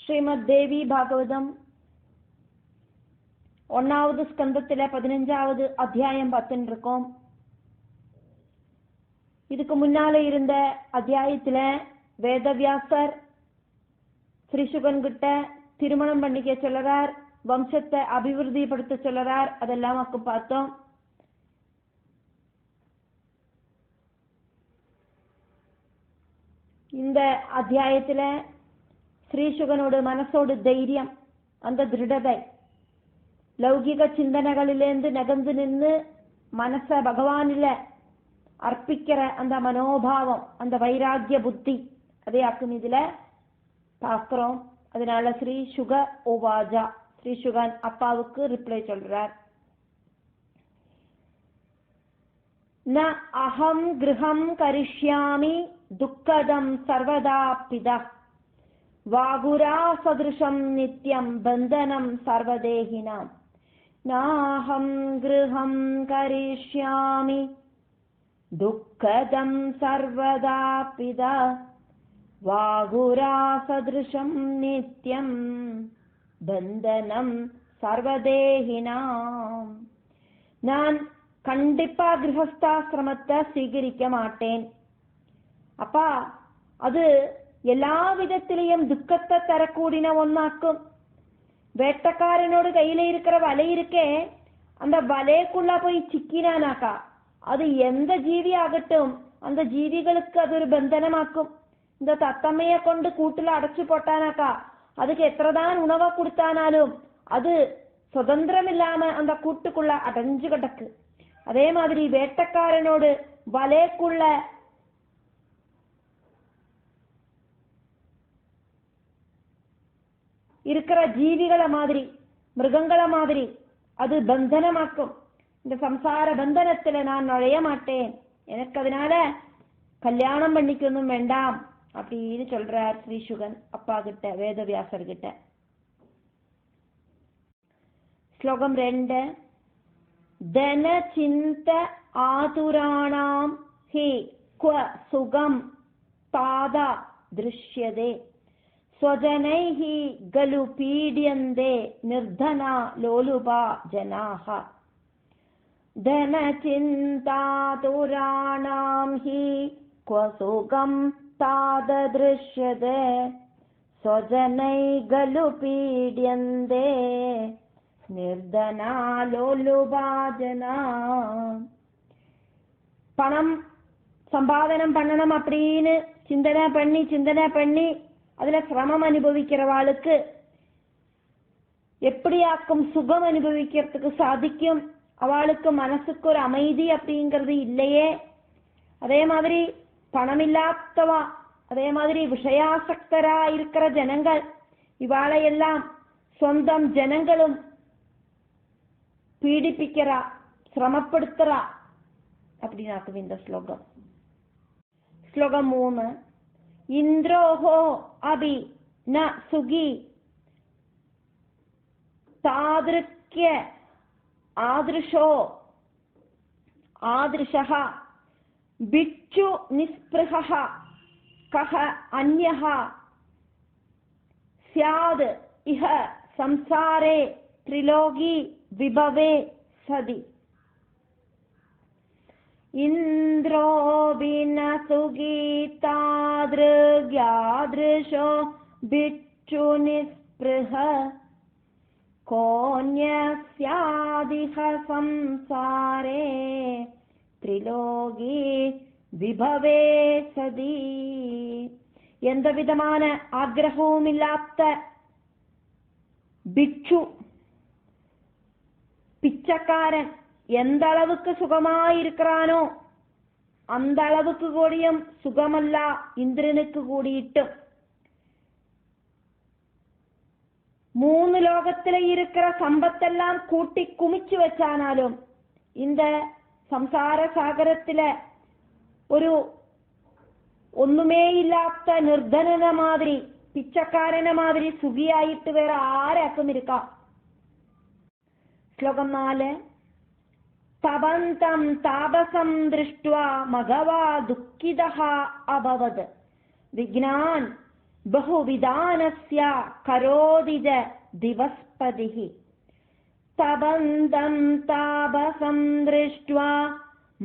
ஸ்ரீமத் தேவி பாகவதம் 1வது ஸ்கந்தத்தில 15வது அத்தியாயம் பார்த்துட்டு இருக்கோம். இதுக்கு முன்னால இருந்த அத்தியாயத்துல வேதவியாசர் ஸ்ரீசுகன் கிட்ட திருமணம் பண்ணிக்க சொல்றார், வம்சத்தை அபிவிருத்திப்படுத்த சொல்றார். அதெல்லாம் பார்த்தோம். இந்த அத்தியாயத்துல ஸ்ரீசுகனோட மனசோட தைரியம், அந்த திருடதை, லௌகிக சிந்தனைகளிலிருந்து நகர்ந்து நின்று மனச பகவானில அர்ப்பிக்கிற அந்த மனோபாவம், அந்த வைராகிய புத்தி, அதையாக்கும் இதுல பார்க்கிறோம். அதனால ஸ்ரீசுக ஓவாஜா, ஸ்ரீசுகன் அப்பாவுக்கு ரிப்ளை சொல்றார். ந அஹம் கிருஹம் கரிஷ்யாமி துக்கதம் சர்வதா பிதா வாகுரா சதுருஷம் நித்யம் பந்தனம் சர்வதேகினாம். நாஹம் கிருஹம் கரிஷ்யாமி துக்கதம் சர்வதா பிதா வாகுரா சதுருஷம் நித்யம் பந்தனம் சர்வதேகினாம். நான் கண்டிப்பா கிரகஸ்தாசிரமத்தை சீகரிக்க மாட்டேன். அப்பா, அது எல்லா விதத்திலையும் துக்கத்தை தரக்கூடின ஒன்னாக்கும். வேட்டக்காரனோட கையில இருக்கிற வலை இருக்கே, அந்த வலைக்குள்ள போய் சிக்கினானாக்கா அது எந்த ஜீவி ஆகட்டும், அந்த ஜீவிகளுக்கு அது ஒரு பந்தனமாக்கும். இந்த தத்தம்மைய கொண்டு கூட்டுல அடைச்சு போட்டானாக்கா அதுக்கு எத்தனைதான் உணவை கொடுத்தானாலும் அது சுதந்திரம் இல்லாம அந்த கூட்டுக்குள்ள அடைஞ்சு கிடக்கு. அதே மாதிரி வேட்டக்காரனோடு வலைக்குள்ள இருக்கிற ஜீவிகளை மாதிரி, மிருகங்களை மாதிரி அது பந்தனமாக்கும். இந்த சம்சார பந்தனத்துல நான் நுழைய மாட்டேன், எனக்கு அதனால கல்யாணம் பண்ணிக்கணும் வேண்டாம் அப்படின்னு சொல்றார் ஸ்ரீசுகன் அப்பா கிட்ட, வேதவியாசர் கிட்ட. ஸ்லோகம் 2. தன சிந்த ஆதுராணாம் ஹி க்வ சுகம் தாதா திருஷ்யதே ஸ்வஜனைஹி கலு பீட்யந்தே நிர்தனா லோலுபா ஜனாஹ. தன சிந்தாதுராணாம் ஹி க்வ சுகம் தாத திருஷ்யதே ஸ்வஜனை கலு பீட்யந்தே நிர்தனா லோலுபா ஜனா. பணம் சம்பாதனம் பண்ணணும் அப்படின்னு சிந்தனை பண்ணி அதுல சிரமம் அனுபவிக்கிறவாளுக்கு எப்படியாக்கும் சுகம் அனுபவிக்கிறதுக்கு சாதிக்கும்? அவளுக்கு மனசுக்கு ஒரு அமைதி அப்படிங்கிறது இல்லையே. அதே மாதிரி பணம் இல்லாதவா, அதே மாதிரி விஷயாசக்தரா இருக்கிற ஜனங்கள், இவாளையெல்லாம் சொந்தம் ஜனங்களும் பீடிப்பிக்கிறா, சிரமப்படுத்துறா அப்படின்னாக்கும் இந்த ஸ்லோகம். ஸ்லோகம் 3. இந்திரோஹோ அபி ந சுகி தாத்ருக்ய ஆத்ருஷோ ஆத்ருஷஹ பிட்சு நிஸ்பிருஹ கஹ அன்யஹ ஸ்யாத் இஹ சம்சாரே த்ரிலோகி விபவே சதி. இந்திரோ பின சுகி தாத்ருக்யாத்ருஷோ பிட்சு நிஸ்பிருஹ கோன்யஸ்யாதிஹ சம்சாரே த்ரிலோகி விபவே சதி. எந்த விதமான ஆக்கிரகமும் இல்லாத பிட்சு, பிச்சைக்காரன் எந்த அளவுக்கு சுகமாயிருக்கிறானோ அந்த அளவுக்கு கூடியும் சுகமல்ல இந்திரனுக்கு கூடியிட்டும். 3 லோகத்துல இருக்கிற சம்பத்தெல்லாம் கூட்டி குமிச்சு வச்சானாலும் இந்த சம்சார சாகரத்துல ஒரு ஒண்ணுமே இல்லாத நிர்தனன மாதிரி, பிச்சைக்காரன மாதிரி சுகியாயிட்டு வேற ஆராக்கும் இருக்கா. ஸ்லோகம் 4. தபந்தம் தாபசம் திருஷ்டுவா மகவா துக்கிதஹ அபவத் விக்னான் ബഹുവിധാനസ്യ കരോതിജ ദിവസ്പതിഃ തബന്തം താപസം ദൃഷ്ട്വാ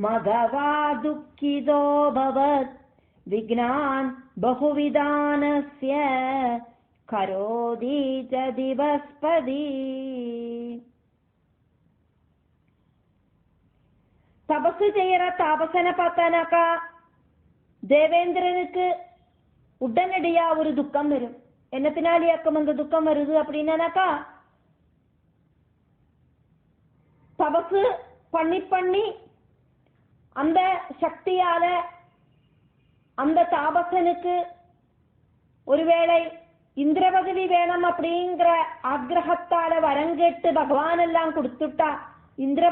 മഘവാ ദുഃഖിതോ ഭവത് വിഘ്നാൻ ബഹുവിധാനസ്യ കരോതി ച ദിവസ്പതി. தபசு செய்யற தாபசனை பார்த்தானாக்கா தேவேந்திரனுக்கு உடனடியா ஒரு துக்கம் வரும். என்னத்தினாலியாக்கும் அந்த துக்கம் வருது அப்படின்னாக்கா, தபசு பண்ணி பண்ணி அந்த சக்தியால அந்த தாபசனுக்கு ஒருவேளை இந்திர பதவி வேணும் அப்படிங்கிற ஆக்ரகத்தால வரங்கேட்டு பகவான் எல்லாம் கொடுத்துட்டா இந்திர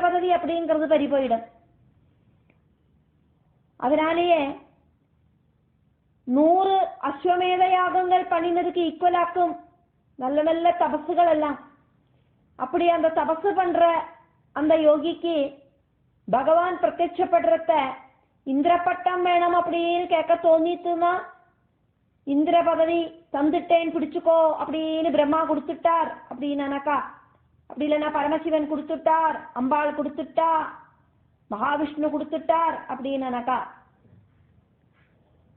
பதவி அப்படிங்கிறது பறி போயிடும். அதனாலேயே 100 அஸ்வமேத யாகங்கள் பண்ணினதுக்கு ஈக்குவலாக்கும் நல்ல நல்ல தபசுகள் எல்லாம். அப்படி அந்த தபசு பண்ற அந்த யோகிக்கு பகவான் பிரத்யட்சப்படுறத இந்திர பட்டம் வேணும் அப்படின்னு கேட்க தோணித்துனா இந்திர பதவி தந்துட்டேன் பிடிச்சுக்கோ அப்படின்னு பிரம்மா கொடுத்துட்டார் அப்படின்னாக்கா, அப்படி இல்லைன்னா பரமசிவன் கொடுத்துட்டார், அம்பாள் கொடுத்துட்டா, மகாவிஷ்ணு கொடுத்துட்டார் அப்படின்னாக்கா,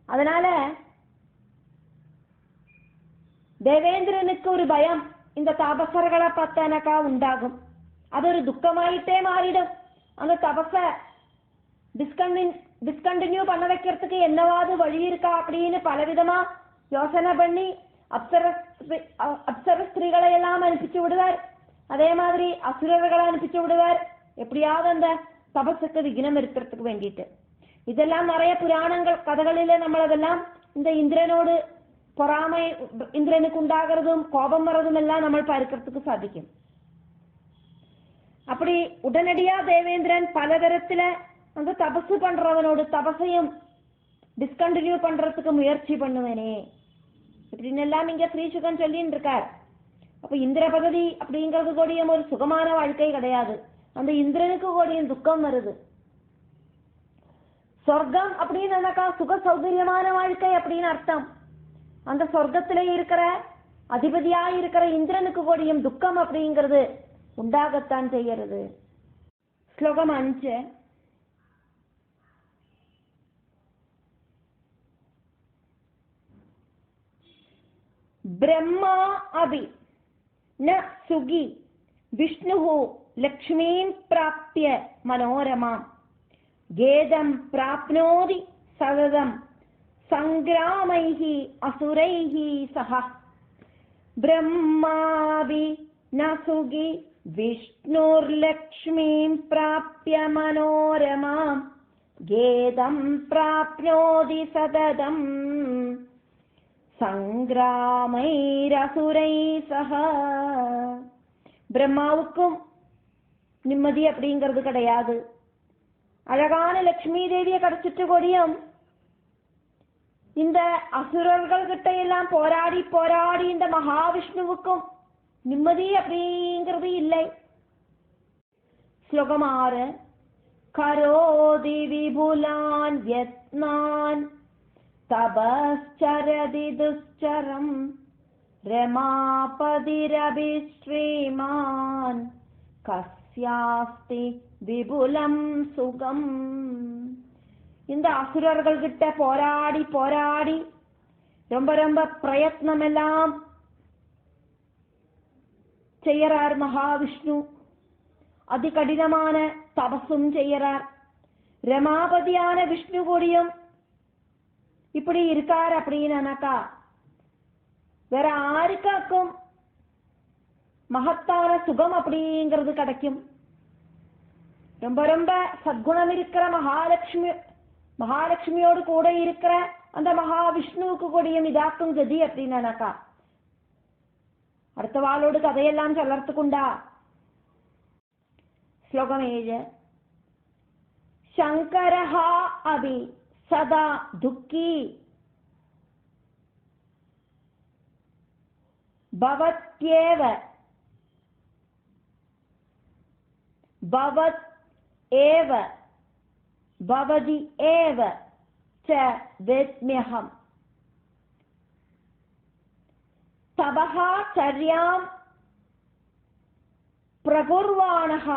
அதனால தேவேந்திரனுக்கு ஒரு பயம் இந்த தாபசர்களை பார்த்தானாக்கா உண்டாகும். அது ஒரு துக்கமாயிட்டே மாறிடும். அந்த தபச டிஸ்கண்டினியூ பண்ண வைக்கிறதுக்கு என்னவாது வழி இருக்கா அப்படின்னு பலவிதமா யோசனை பண்ணி அப்சர ஸ்திரீகளை எல்லாம் அனுப்பிச்சு விடுவார். அதே மாதிரி அசுரர்களை அனுப்பிச்சு விடுவார். எப்படியாவது அந்த தபசுக்கு விக்னம் இருக்கிறதுக்கு வேண்டிட்டு. இதெல்லாம் நிறைய புராணங்கள் கதைகளில நம்ம அதெல்லாம் இந்த இந்திரனோடு பொறாமை இந்திரனுக்கு உண்டாகிறதும் கோபம் வர்றதும் எல்லாம் நம்ம பார்க்கிறதுக்கு சாதிக்கும். அப்படி உடனடியா தேவேந்திரன் பலதரத்துல அந்த தபசு பண்றவனோடு தபசையும் டிஸ்கண்டினியூ பண்றதுக்கு முயற்சி பண்ணுவேனே இப்படின்னு எல்லாம் இங்க ஸ்ரீசுகன் சொல்லின்னு இருக்கார். அப்ப இந்திர பதவி அப்படிங்கிறது கூடியும் ஒரு சுகமான வாழ்க்கை கிடையாது. அந்த இந்திரனுக்கு கூடியும் துக்கம் வருது. சொர்க்கம் அப்படின்னாக்கா சுக சௌகரியமான வாழ்க்கை அப்படின்னு அர்த்தம். அந்த சொர்க்கத்திலே இருக்கிற அதிபதியா இருக்கிற இந்திரனுக்கு கூடியும் துக்கம் அப்படிங்கிறது உண்டாகத்தான் செய்யறது. ஸ்லோகம் 5. பிரம்மா அபி ந சுகி விஷ்ணுஹ லக்ஷ்மீன் பிராப்ய மனோரமாம் கேதம் பிராப்னோதி சததம் சங்கிராமைஹி அசுரைஹி சஹ. பிரம்மாபி ந சுகி விஷ்ணுர்லக்ஷ்மீம் பிராப்ய மனோரமாம் கேதம் பிராப்னோதி சததம் சங்கிராமைரசுரை சஹ. பிரம்மாவுக்கும் நிம்மதி அப்படிங்கிறது கிடையாது. அழகான லட்சுமி தேவியை கிடைச்சிட்டு கூடியும் இந்த அசுரர்கள் கிட்ட எல்லாம் போராடி போராடி இந்த மகாவிஷ்ணுவுக்கும் நிம்மதி அப்படிங்கிறது இல்லை. ஸ்லோகம் 6. கரோதி விபுலான் யத்னான் தபஸ்சரதி துஷ்சரம் ரமாபதிரபி ஸ்ரீமான் கஸ்யாஸ்தி விபுலம் சுகம். இந்த அசுரர்கள் கிட்ட போராடி போராடி ரொம்ப ரொம்ப பிரயத்னம் எல்லாம் செய்யறார் மகாவிஷ்ணு. அதி கடினமான தபசும் செய்யறார். ரமாபதியான விஷ்ணு கூடியும் இப்படி இருக்கார் அப்படின்னாக்கா வேற ஆருக்காக்கும் மகத்தான சுகம் அப்படிங்கிறது கிடைக்கும். ரொம்ப ரொம்ப சத்குணம் இருக்கிற மகாலட்சுமியோடு கூட இருக்கிற அந்த மகாவிஷ்ணுவுக்கு கூடியும் இதாக்கும் கதி அப்படின்னாக்கா அடுத்த வாளோடு கதையெல்லாம் சொல்லறதுக்குண்டா. ஸ்லோகம் 7. சங்கரஹா அபி சதா துக்கி பவத்யேவ பவத் ஏவ பவதி ஏவ ச வேத்ம்யஹம் தபஹ சர்யாம் பிரகுர்வாணஹ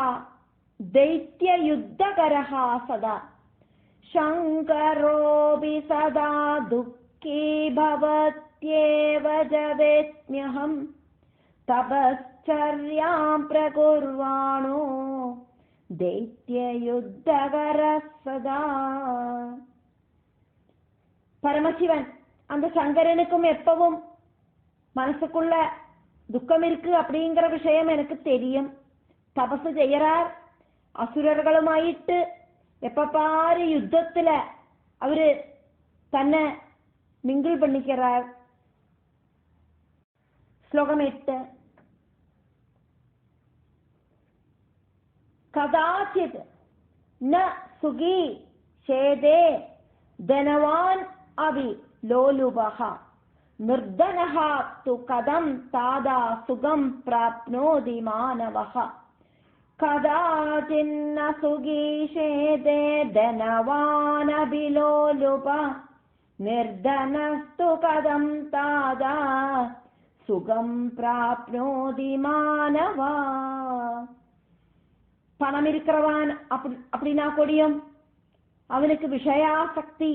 दैत्य युद्धकरः सदा शङ्करोऽपि सदा दुःखी भवत्येव जवेत्म्यहं तपश्चर्यां प्रकुर्वाणो दैत्य युद्धकरः सदा. பரமசிவன் அந்த சங்கரனுக்கும் எப்பவும் மனசுக்குள்ள துக்கம் இருக்கு அப்படிங்கிற விஷயம் எனக்கு தெரியும். தபசு செய்யறார், அசுரர்களுமாயிட்டு எப்ப பாரு யுத்தத்துல அவரு தன்னை மிங்கிள் பண்ணிக்கிறார். ஸ்லோகம் 8. கதாச்சித் ந சுகி சேதே தனவான் அவி லோலுபஹ நிர்தனஹ து கதம் தாதா சுகம் பிராப்னோதி மானவஹ. கதாச்சின்ன சுகீஷேதே தனவானபிலோலுப நிர்தனஸ்து கதம் தாதா சுகம் பிராப்னோதி மானவா. பணம் இருக்கிறவான் அப்படின்னா கொடியும் அவனுக்கு விஷயாசக்தி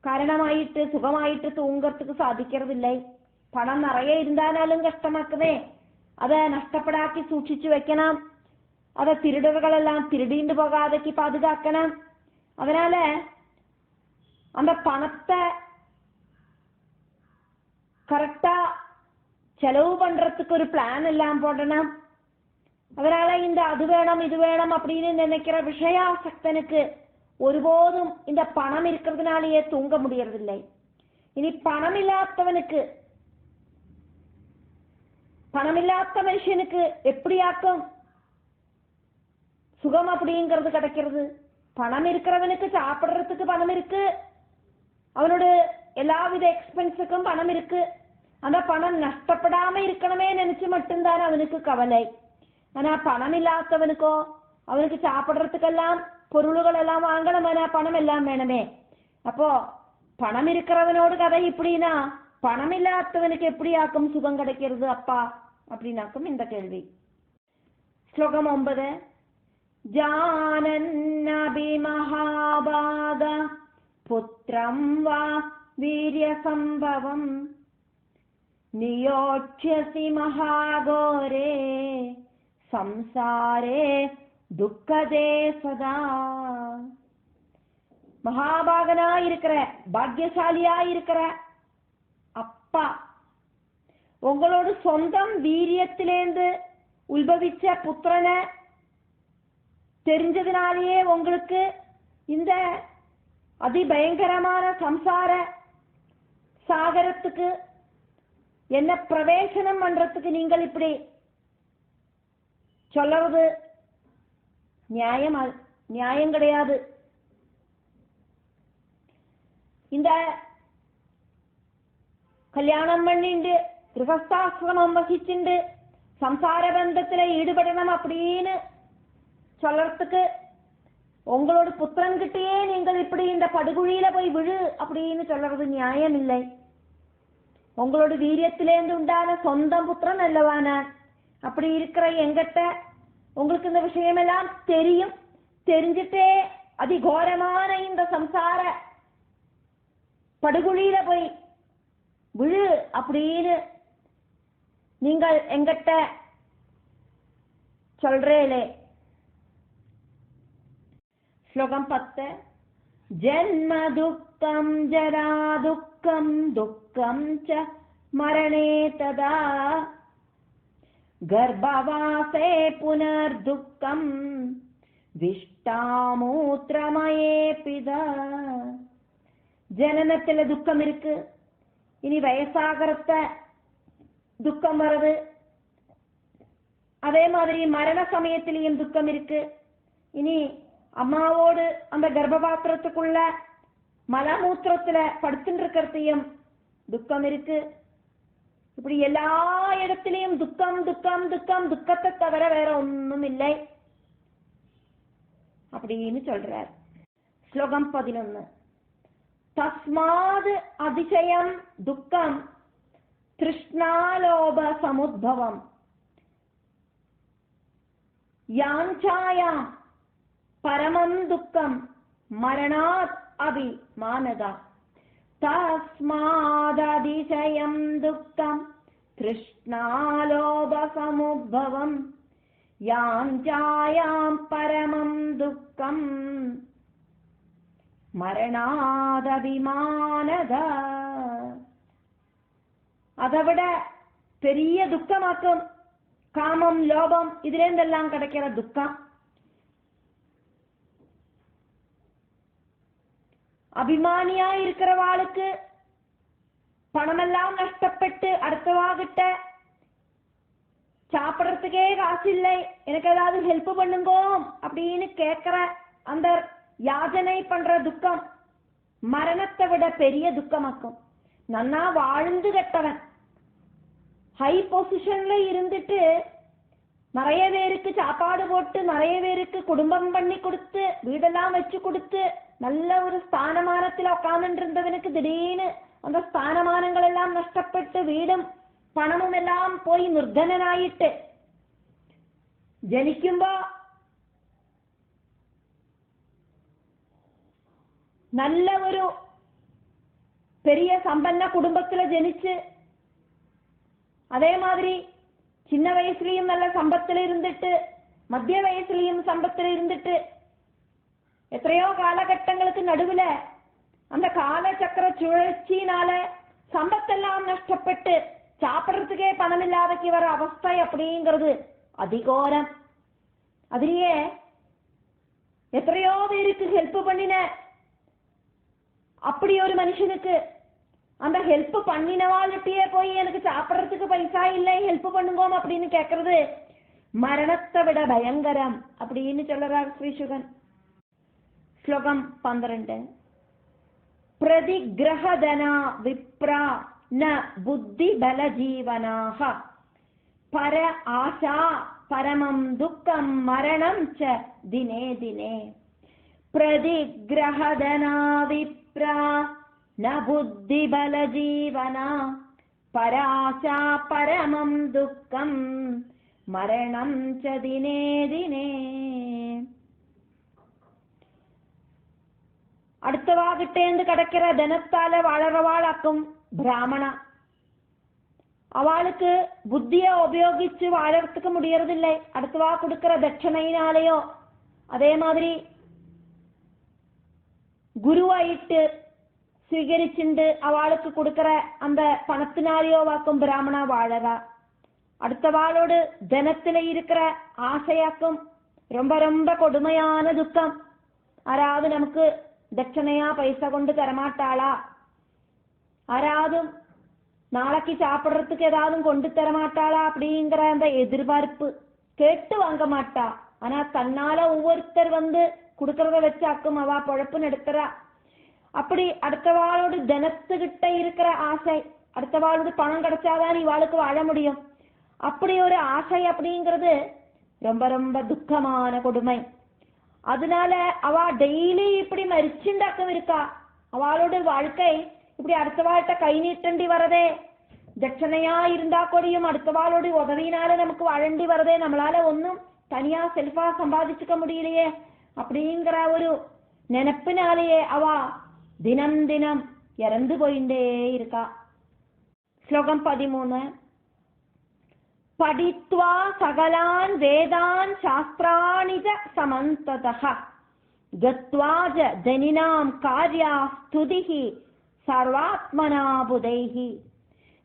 காரணமாயிட்டு சுகமாயிட்டு தூங்கறதுக்கு சாதிக்கிறதில்லை. பணம் நிறைய இருந்தாலும் கஷ்டமாக்குமே. அதை நஷ்டப்படாக்கி சூட்சிச்சு வைக்கணும். அதை திருடர்களெல்லாம் திருடிண்டு போகாதைக்கு பாதுகாக்கணும். அதனால அந்த பணத்தை கரெக்டா செலவு பண்றதுக்கு ஒரு பிளான் எல்லாம் போடணும். அதனால இந்த அது வேணும் இது வேணும் அப்படின்னு நினைக்கிற விஷயாசக்தனுக்கு ஒருபோதும் இந்த பணம் இருக்கிறதுனாலேயே தூங்க முடியறதில்லை. இனி பணமில்லாத மனுஷனுக்கு எப்படியாக்கும் சுகம் அப்படிங்கிறது கிடைக்கிறது? பணம் இருக்கிறவனுக்கு சாப்பிடுறதுக்கு பணம் இருக்கு, அவனோட எல்லாவித எக்ஸ்பென்ஸுக்கும் பணம் இருக்கு. அந்த பணம் நஷ்டப்படாம இருக்கணுமே நினைச்சு மட்டும்தான் அவனுக்கு கவலை. ஆனா பணம் இல்லாதவனுக்கோ அவனுக்கு சாப்பிடுறதுக்கெல்லாம் பொருள்கள் எல்லாம் வாங்கணும், பணம் எல்லாம் வேணுமே. அப்போ பணம் இருக்கிறவனோடு கதை இப்படின்னா பணம் இல்லாதவனுக்கு எப்படி ஆக்கும் சுகம் கிடைக்கிறது அப்பா அப்படின்னாக்கும் இந்த கேள்வி. ஸ்லோகம் 9. ஜானன்னபி மகாபாக புத்ரம் வா வீரிய சம்பவம் நியோட்சியசி மகாகோரே சம்சாரே துக்கதே சதா. மகாபாகனா இருக்கிற பாக்கியசாலியா இருக்கிற அப்பா, உங்களோட சொந்தம் வீரியத்திலேந்து உத்பவிச்ச புத்திரனை தெரிஞ்சதுனாலேயே உங்களுக்கு இந்த அதிபயங்கரமான சம்சார சாகரத்துக்கு என்ன பிரவேசனம் பண்றதுக்கு நீங்கள் இப்படி சொல்றது நியாயம் கிடையாது. இந்த கல்யாணம் பண்ணிண்டு கிரகஸ்தாசிரமம் வகிச்சுண்டு சம்சார பந்தத்துல ஈடுபடணும் அப்படின்னு சொல்றதுக்கு உங்களோட புத்திரன்கிட்டயே நீங்கள் இப்படி இந்த படுகுழியில போய் விழு அப்படின்னு சொல்றது நியாயம் இல்லை. உங்களோட வீரியத்திலேருந்து உண்டான சொந்த புத்திரன் அல்லவான. அப்படி இருக்கிற எங்கிட்ட உங்களுக்கு இந்த விஷயமெல்லாம் தெரியும். தெரிஞ்சுட்டே அதிகோரமான இந்த சம்சார படுகுழியில போய் விழு அப்படின்னு நீங்கள் எங்கிட்ட சொல்றேலே. ஸ்லோகம் 10. ஜன்ம துக்கம் ஜரா துக்கம் துக்கம் ச மரணே ததா கர்ப்பவாசே புனர் துக்கம் விஷ்டாமூத்ரமயே பிதா. ஜனனத்துல துக்கம் இருக்கு, இனி வயசாகறத துக்கம் வருது. அதே மாதிரி மரண சமயத்திலையும் துக்கம் இருக்கு. இனி அம்மாவோடு அந்த கர்ப்பபாத்திரத்துக்குள்ள மலமூத்திரத்துல படுத்துட்டு இருக்கிறதையும் துக்கம் இருக்கு. இப்படி எல்லா இடத்திலையும் துக்கம் துக்கம் துக்கம், துக்கத்தை தவிர வேற ஒன்றும் இல்லை அப்படின்னு சொல்றார். ஸ்லோகம் 11. தஸ்மாத் அதிசயம் துக்கம் திருஷ்ணாலோப சமுத்பவம் யாஞ்சாயாம் பரமம் துக்கம் மரணாத் அபி மானதா தஸ்மாததிசயம் துக்கம் திருஷ்ணாலோப சமுத்பவம் யாஞ்சாயாம் பரமம் துக்கம் மரணாதபிமானதா. அதைவிட பெரிய துக்கமாக்கும் காமம் லோபம் இதுல இருந்தெல்லாம் கிடைக்கிற துக்கம். அபிமானியா இருக்கிறவாளுக்கு பணமெல்லாம் நஷ்டப்பட்டு அடுத்தவாகிட்ட சாப்பிடறதுக்கே காசு இல்லை, எனக்கு ஏதாவது ஹெல்ப் பண்ணுங்கோ அப்படின்னு கேட்கிற அந்த யாஜனை பண்ற துக்கம் மரணத்தை விட பெரிய துக்கமாக்கும். நன்னா வாழ்ந்து கெட்டவன் ஹை பொசிஷன்ல இருந்துட்டு நிறைய பேருக்கு சாப்பாடு போட்டு நிறைய பேருக்கு குடும்பம் பண்ணி கொடுத்து வீடெல்லாம் வச்சு கொடுத்து நல்ல ஒரு ஸ்தானமானத்துல உட்கார்ந்து இருந்தவனுக்கு திடீர்னு அந்த ஸ்தானமானங்கள் எல்லாம் நஷ்டப்பட்டு வீடும் பணமும் எல்லாம் போய் நிர்தனாயிட்டு ஜனிக்கும்போ நல்ல ஒரு பெரிய சம்பன்ன குடும்பத்துல ஜனிச்சு அதே மாதிரி சின்ன வயசுலயும் நல்ல சம்பத்துல இருந்துட்டு மத்திய வயசுலயும் சம்பத்துல இருந்துட்டு எத்தனையோ காலகட்டங்களுக்கு நடுவுல அந்த காலச்சக்கர சுழற்சினால சம்பத்தெல்லாம் நஷ்டப்பட்டு சாப்பிடறதுக்கே பணம் இல்லாதக்கு வர அவஸ்தை அப்படிங்கிறது அதிகோரம். அதுலயே எத்தனையோ பேருக்கு ஹெல்ப் பண்ணின அப்படி ஒரு மனுஷனுக்கு அந்த ஹெல்ப் பண்ணினவாழ்கிட்டயே போய் எனக்கு சாப்பிடறதுக்கு பைசா இல்லை ஹெல்ப் பண்ணுங்கோம் அப்படின்னு கேட்கறது மரணத்தை விட பயங்கரம் அப்படின்னு சொல்றார் ஸ்ரீசுகன். ஸ்லோகம் 12. பிரதிகிரஹதனா விப்ரா ந புத்தி பல ஜீவனாஹ பர ஆசா பரமம் துக்கம் மரணம் ச தினே தினே. பிரதிகிரஹதனா விப்ரா ந புத்தி பல ஜீவனா பராசா பரமம் துக்கம் மரணம் ச தினே தினே. அடுத்தவாகிட்டேந்து கிடைக்கிற தனத்தால வாழறவாளாக்கும் பிராமணா அவளுக்கு புத்திய உபயோகிச்சு வாழறதுக்கு முடியறதில்லை. அடுத்தவா கொடுக்கிற தட்சணையினாலேயோ அதே மாதிரி குருவாயிட்டு സ്വീകരിച്ചിട്ട് അവൾക്ക് കൊടുക്കற அந்த பணத்தினாலேயோ வாக்கும் பிராமணா வாழறா. அடுத்தவாளோடு தனத்தில இருக்கிற ஆசையாக்கும் ரொம்ப ரொம்ப கொடுமையான துக்கம். ஆராவது நமக்கு தட்சணையா பைசா கொண்டு தரமாட்டாளா, ஆராவது நாளைக்கு சாப்பிடறதுக்கு ஏதாவது கொண்டு தரமாட்டாளா அப்படிங்கிற அந்த எதிர்பார்ப்பு கேட்டு வாங்க மாட்டா. ஆனா தன்னால ஒவ்வொருத்தர் வந்து கொடுக்கறத வச்சாக்கும் அவ பொழப்பு நடத்துறா. அப்படி அடுத்தவாளோடு தனத்துக்கிட்ட இருக்கிற ஆசை, அடுத்தவாளோடு பணம் கிடைச்சாதான் இவாளுக்கு வாழ முடியும். அப்படி ஒரு ஆசை அப்படிங்கிறது ரொம்ப ரொம்ப துக்கமான கொடுமை. அதனால அவ டெய்லி இப்படி மரிச்சுண்டாக்கம் இருக்கா. அவளோட வாழ்க்கை இப்படி அடுத்தவாழ்கிட்ட கை நீட்டண்டி வரதே, தட்சணையா இருந்தா கூடியும் அடுத்தவாளோட உதவினால நமக்கு வாழண்டி வரதே, நம்மளால ஒன்னும் தனியா செல்ஃபா சம்பாதிச்சுக்க முடியலையே அப்படிங்கிற ஒரு நினைப்பினாலேயே அவ தினம் தினம் இறந்து போயிட்டே இருக்கா. ஸ்லோகம் 13. படித்வா சகலான் வேதான் சாஸ்திராணி ச சமந்ததஹ கத்வா ஜ தனினாம் கார்யா ஸ்துதிஹி சர்வாத்மனா புதைஹி.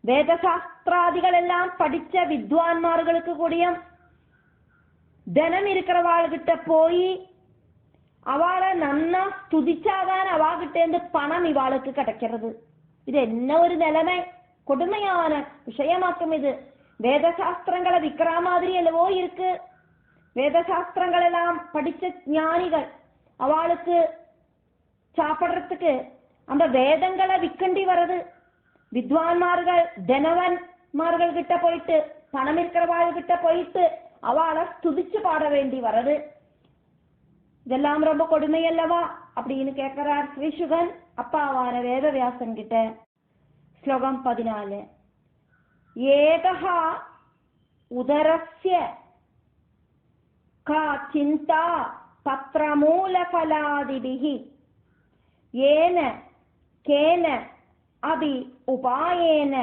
வேத சாஸ்திராதிகள் எல்லாம் படிச்ச வித்வான்மார்களுக்கு கூடியும் தனம் இருக்கிறவாள்கிட்ட போய் அவளை நன்னா ஸ்துதிச்சாதான் அவாகிட்ட இருந்து பணம் இவாளுக்கு கிடைக்கிறது. இது என்ன ஒரு நிலைமை, கொடுமையான விஷயமாக்கும் இது. வேத சாஸ்திரங்களை விற்கிற மாதிரி அல்லவோ இருக்கு. வேத சாஸ்திரங்கள் எல்லாம் படிச்ச ஞானிகள் அவளுக்கு சாப்பிடுறதுக்கு அந்த வேதங்களை விற்கண்டி வர்றது. வித்வான்மார்கள் தனவன்மார்கள் கிட்ட போயிட்டு பணம் இருக்கிறவாள்கிட்ட போயிட்டு அவளை ஸ்துதிச்சு பாட வேண்டி வர்றது. இதெல்லாம் ரொம்ப கொடுமை அல்லவா அப்படின்னு கேட்கிறார் ஸ்ரீசுகன் அப்பாவான வேதவியாசன் கிட்ட. ஸ்லோகம் 14. ഏകഃ ഉദരസ്യ കാ ചിന്താ പത്രമൂലഫലാദിഭിഃ യേന കേന അഭി ഉപായേന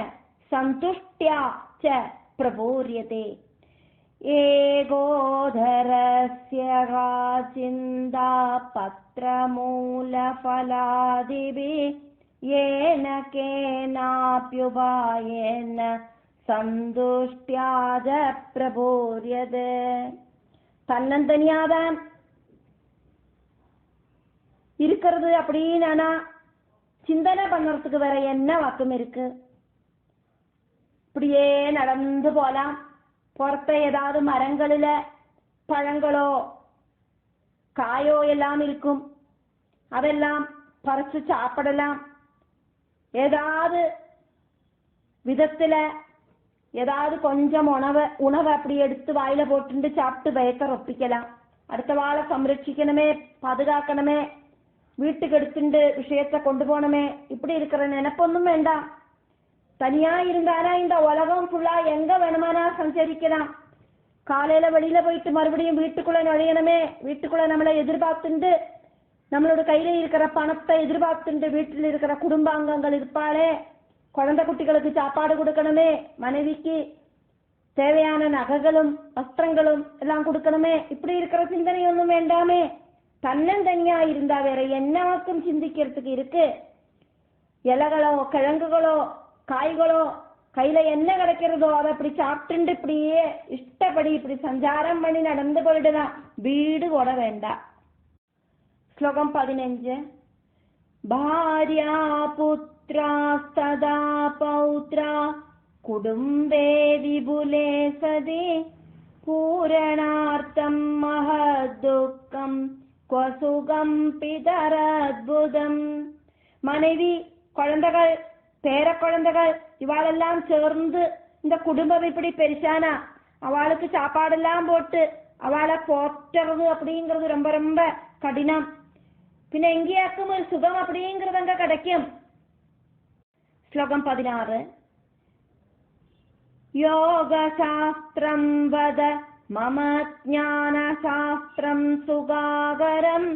സന്തുഷ്ട്യാ ച പ്രപൂര്യത്തെ. ഏകോദരസ്യ കാ ചിന്താ പത്രമൂലഫലാദിഭിഃ യേന കേനാപ്യുപായേന സന്തുഷ്ട്യാ ച പ്രപൂര്യത്തെ. தன்னந்தனியாதான் இருக்கிறது அப்படின்னு சிந்தனை பண்ணறதுக்கு வேற என்ன வாக்கம் இருக்கு? இப்படியே நடந்து போலாம். புறத்த ஏதாவது மரங்களில பழங்களோ காயோ எல்லாம் இருக்கும், அதெல்லாம் பறிச்சு சாப்பிடலாம். ஏதாவது விதத்துல ஏதாவது கொஞ்சம் உணவை அப்படி எடுத்து வாயில போட்டு சாப்பிட்டு பயக்க ரொப்பிக்கலாம். அடுத்த வாழை சம்ரட்சிக்கணுமே, பாதுகாக்கணுமே, வீட்டுக்கு எடுத்துட்டு விஷயத்த கொண்டு போனமே, இப்படி இருக்கிற நினைப்பொன்னும் வேண்டாம். தனியா இருந்தானா இந்த உலகம் ஃபுல்லா எங்க வேணுமானா சஞ்சரிக்கலாம். காலையில வெளியில போயிட்டு மறுபடியும் வீட்டுக்குள்ள நுழையணுமே, வீட்டுக்குள்ள நம்மளை எதிர்பார்த்துண்டு நம்மளோட கையில இருக்கிற பணத்தை எதிர்பார்த்துண்டு வீட்டில் இருக்கிற குடும்பாங்கங்கள் இருப்பாளே, குழந்தை குட்டிகளுக்கு சாப்பாடு கொடுக்கணுமே, மனைவிக்கு தேவையான நகைகளும் வஸ்திரங்களும் எல்லாம் கொடுக்கணுமே, இப்படி இருக்கிற சிந்தனை ஒன்றும் வேண்டாமே. தன்னந்தனியா இருந்தா வேற என்னவாக்கும் சிந்திக்கிறதுக்கு இருக்கு? இலைகளோ கிழங்குகளோ காய்களோ கையில என்ன கிடைக்கிறதோ அதை அப்படி சாப்பிட்டு இப்படியே இஷ்டப்படி இப்படி சஞ்சாரம் பண்ணி நடந்து போயிடலாம். வீடு கூட வேண்டாம். ஸ்லோகம் 15. பாரியா புத்ரா சதா பௌத்ரா குடும்பே விபுலே சதி பூரணார்த்தம் மஹதுக்கம் கொசுகம் பிதரத்புதம். மனைவி, குழந்தைகள், பேர குழந்தைகள் இவாளெல்லாம் சேர்ந்து இந்த குடும்பம் இப்படி பெருசானா அவளுக்கு சாப்பாடெல்லாம் போட்டு அவளை போற்றுறது அப்படிங்கிறது ரொம்ப ரொம்ப கடினம். பின்ன எங்கேயாக்கும் ஒரு சுகம் அப்படிங்கிறது அங்க கிடைக்கும். ஸ்லோகம் 16. யோக சாஸ்திரம் வத மம ஞான சாஸ்திரம் சுகாகரம்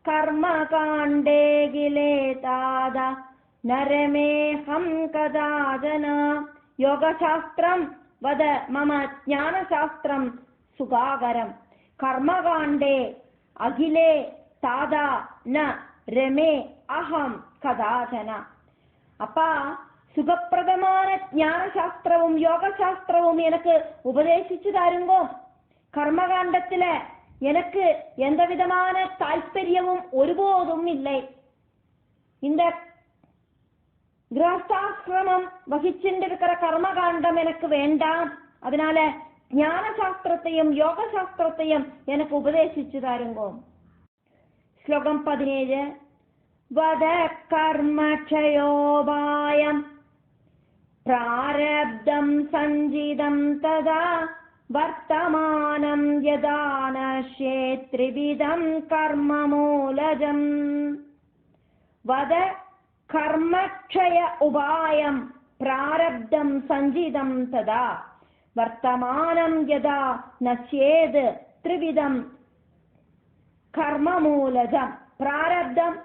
கர்ம காண்டே கிலே தாதா நரமேஹம் கதாஜன. யோக சாஸ்திரம் வத மம ஞான சாஸ்திரம் சுகாகரம் கர்மகாண்டே அகிலே தாதா ந ரமே அகம் கதாஜன. அப்பா, சுகப்பிரதமான ஞான சாஸ்திரவும் யோக சாஸ்திரவும் எனக்கு உபதேசிச்சு தாருங்கோ. கர்மகாண்டத்துல எனக்கு எந்த விதமான தாற்பயமும் ஒருபோதும் இல்லை. இந்த கிரகஸ்தாசிரமம் வகிச்சுருக்கிற கர்மகாண்டம் எனக்கு வேண்டாம். அதனால ஞான சாஸ்திரத்தையும் யோக சாஸ்திரத்தையும் எனக்கு உபதேசிச்சு தாருங்கோ. ஸ்லோகம் 17. வத கர்மக்ஷயோபாயம் பிராரப்தம் சஞ்சிதம் ததா வர்த்தமானம் யதா நஷ்யேத் த்ரிவிதம் கர்ம மூலஜம். வத கர்மக்ஷய உபாயம் பிராரப்தம் சஞ்சிதம் ததா வர்த்தமானம் யதா நஷ்யேத் த்ரிவிதம் கர்ம மூலஜம். பிராரப்தம்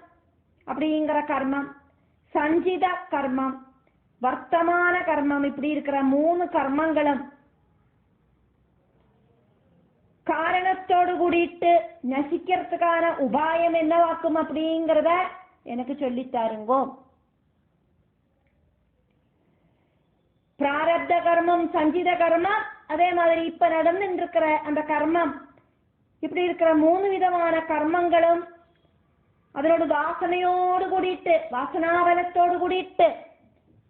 அப்படிங்கிற கர்மம், சஞ்சித கர்மம், வர்த்தமான கர்மம், இப்படி இருக்கிற 3 கர்மங்களும் காரணத்தோடு கூடிட்டு நசிக்கிறதுக்கான உபாயம் என்னவாக்கும் அப்படிங்கிறத எனக்கு சொல்லித்தாருங்கோ. பிராரப்த கர்மம், சஞ்சித கர்மம், அதே மாதிரி இப்ப நடந்துட்டு இருக்கிற அந்த கர்மம், இப்படி இருக்கிற 3 விதமான கர்மங்களும் அதனோட வாசனையோடு கூடிட்டு வாசனாபலத்தோடு கூடிட்டு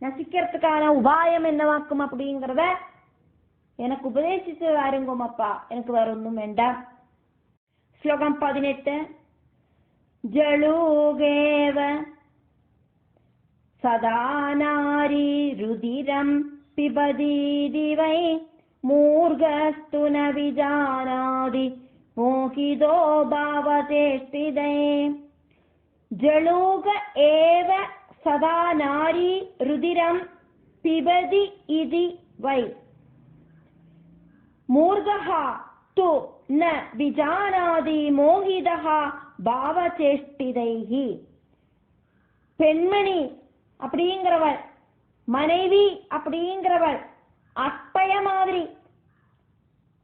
நசிக்கிறதுக்கான உபாயம் என்னவாக்கும் அப்படிங்கிறத எனக்கு உபதேசிச்சு வாருங்கோம் அப்பா, எனக்கு வேற ஒன்றும் வேண்டாம். ஸ்லோகம் 18. ஜலூகேவ சதா நாரி ருதிரம் பிபதீதி வை மூர்கஸ்து ந விஜானாதி மோகிதோ பாவதேஷ்டிதை. ஜலூக ஏவ சதா நாரி ருதிரம் பிபதி இதி வை மூர்கஹ து ந விஜானாதி மோகிதஹ பாவசேஷ்டிதைஹி. பெண்மணி அப்படிங்கிறவள், மனைவி அப்படிங்கிறவள் அட்பய மாதிரி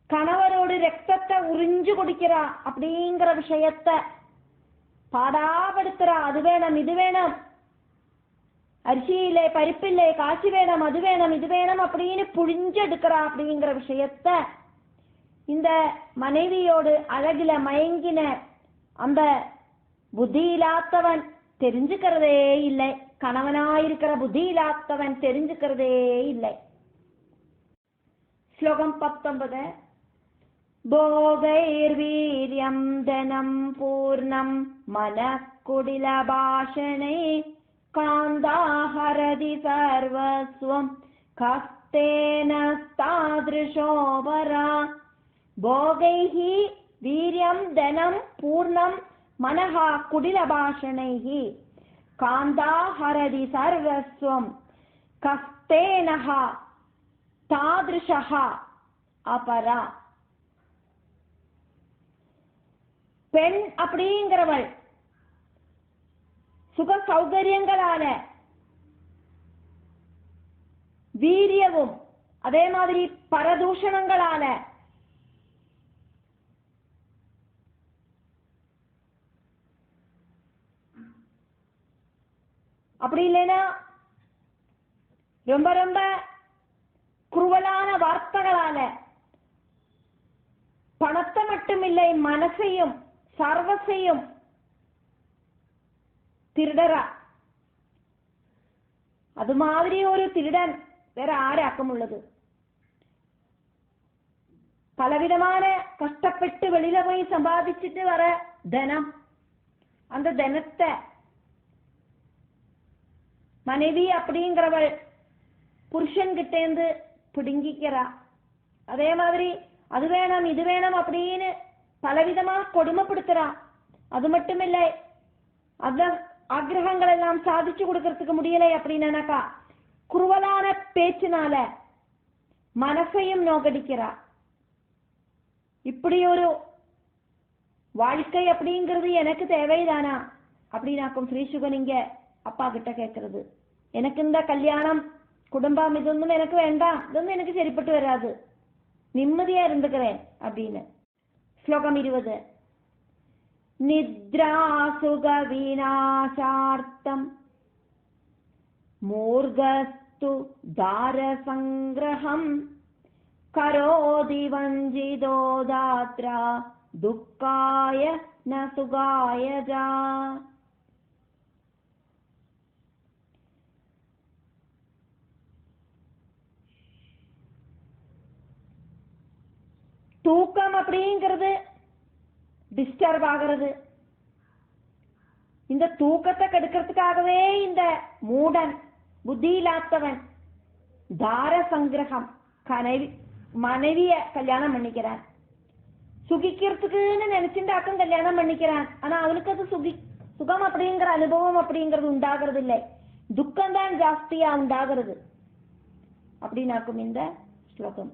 கணவரோடு ரத்தத்தை உறிஞ்சு குடிக்கிறா அப்படிங்கிற விஷயத்த பாடாப்படுத்துறா. அது வேணும் இது வேணும், அரிசியிலே பருப்பில்லை, காசு வேணும், அது வேணும் இது வேணும் அப்படின்னு புழிஞ்செடுக்கிறா அப்படிங்கிற விஷயத்த இந்த மனைவியோடு அழகில மயங்கின அந்த புத்தியிலாத்தவன் தெரிஞ்சுக்கிறதே இல்லை. கணவனாயிருக்கிற புத்தியிலாத்தவன் தெரிஞ்சுக்கிறதே இல்லை. ஸ்லோகம் 19. போகைர்வீர்யம் தனம் பூர்ணம் மனக்குடிலபாஷணை காந்தாஹரதி சர்வஸ்வம் கஸ்தேன தாத்ருஷோபரா. போகைஹி வீர்யம் தனம் பூர்ணம் மனஹ குடிலபாஷணைஹி காந்தாஹரதி சர்வஸ்வம் கஸ்தேனஹ தாத்ருஷஹ அபரா. பெண் அப்படிங்கிறவள் சுக சௌகரியங்களால வீரியவும் அதே மாதிரி பரதூஷணங்களால அப்படி இல்லைன்னா ரொம்ப ரொம்ப குருவலான வார்த்தைகளால பணத்தை மட்டுமில்லை மனசையும் சர்வசையும் திருடரா. அது மாதிரி ஒரு திருடன் வேற ஆராக்கம் உள்ளது. பலவிதமான கஷ்டப்பட்டு வெளியில போய் சம்பாதிச்சுட்டு வர தனம், அந்த தனத்தை மனைவி அப்படிங்கிறவள் புருஷன்கிட்ட இருந்து பிடுங்கிக்கிறா. அதே மாதிரி அது வேணும் இது வேணும் அப்படின்னு பலவிதமா கொடுமைப்படுத்துறா. அது மட்டும் இல்லை, அந்த ஆக்கிரகங்கள் எல்லாம் சாதிச்சு கொடுக்கறதுக்கு முடியலை அப்படின்னாக்கா குருவலான பேச்சினால மனசையும் நோக்கடிக்கிறா. இப்படி ஒரு வாழ்க்கை அப்படிங்கிறது எனக்கு தேவைதானா அப்படின்னாக்கும் ஸ்ரீசுகன் இங்க அப்பா கிட்ட கேட்கறது. எனக்கு இந்த கல்யாணம் குடும்பம் இதொന്നും எனக்கு வேண்டாம், இதொന്നും எனக்கு சரிப்பட்டு வராது, நிம்மதியா இருந்துக்கிறேன் அப்படின்னு. ஸ்லோகம் 20. நித்ரா சுக விநாசார்த்தம் மூர்கஸ்து தார சங்கிரஹம் கரோதி வஞ்சிதோ தாத்ரா துக்காய ந சுகாய ஜா. தூக்கம் அப்படிங்கிறது டிஸ்டர்ப் ஆகிறது. இந்த தூக்கத்தை கெடுக்கிறதுக்காகவே இந்த மூடன் புத்தியில்லாதவன் தார சங்கிரகம் மனைவிய கல்யாணம் பண்ணிக்கிறான். சுகிக்கிறதுக்குன்னு நினைச்சுட்டாக்கும் கல்யாணம் பண்ணிக்கிறான். ஆனா அவனுக்கு அது சுகம் அப்படிங்கிற அனுபவம் அப்படிங்கிறது உண்டாகிறது இல்லை, துக்கம்தான் ஜாஸ்தியா உண்டாகிறது அப்படின்னாக்கும் இந்த ஸ்லோகம்.